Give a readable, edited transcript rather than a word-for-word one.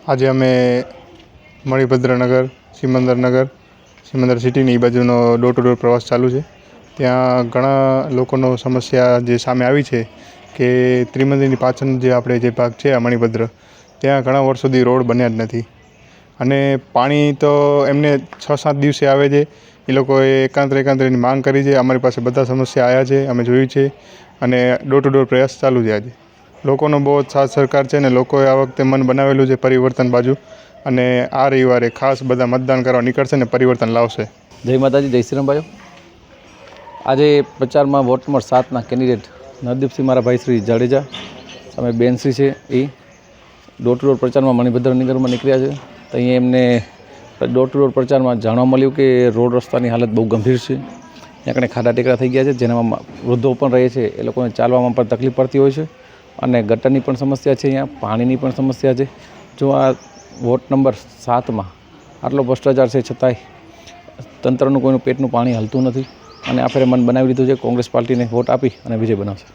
આજે અમે મણિભદ્રનગર, સિમંદર સિટીની એ બાજુનો ડોર ટુ ડોર પ્રવાસ ચાલુ છે. ત્યાં ઘણા લોકોનો સમસ્યા જે સામે આવી છે કે ત્રિમંદિરની પાછળ જે ભાગ છે આ મણિભદ્ર, ત્યાં ઘણા વર્ષોથી રોડ બન્યા જ નથી અને પાણી તો એમને 6-7 દિવસે આવે છે. એ લોકોએ એકાંતરેની માંગ કરી છે. અમારી પાસે બધા સમસ્યા આવ્યા છે, અમે જોયું છે અને ડોર ટુ ડોર પ્રયાસ ચાલુ છે. આજે લોકોનો બહુ જ સાથ સહકાર છે અને લોકોએ આ વખતે મન બનાવેલું છે પરિવર્તન બાજુ, અને આ રવિવારે ખાસ બધા મતદાન કરવા નીકળશે ને પરિવર્તન લાવશે. જય માતાજી, જય શ્રી રામ ભાઈઓ. આજે પ્રચારમાં વોર્ડ નંબર 7ના કેન્ડિડેટ નરદીપસિંહ મારા ભાઈ શ્રી જાડેજા સામે બેનશ્રી છે, એ ડોર ટુ ડોર પ્રચારમાં મણિભદ્રનગરમાં નીકળ્યા છે. તો અહીંયા એમને ડોર ટુ ડોર પ્રચારમાં જાણવા મળ્યું કે રોડ રસ્તાની હાલત બહુ ગંભીર છે. ત્યાં કણે ખાડા ટેકરા થઈ ગયા છે, જેનામાં વૃદ્ધો પણ રહે છે. એ લોકોને ચાલવામાં પણ તકલીફ પડતી હોય છે અને ગટરની પણ સમસ્યા છે, અહીંયા પાણીની પણ સમસ્યા છે. જો આ વોર્ડ નંબર 7માં આટલો ભ્રષ્ટાચાર છે છતાંય તંત્રનું કોઈનું પેટનું પાણી હલતું નથી અને આ ફેરે મન બનાવી લીધું છે. કોંગ્રેસ પાર્ટીને વોટ આપી અને વિજય બનાવશે.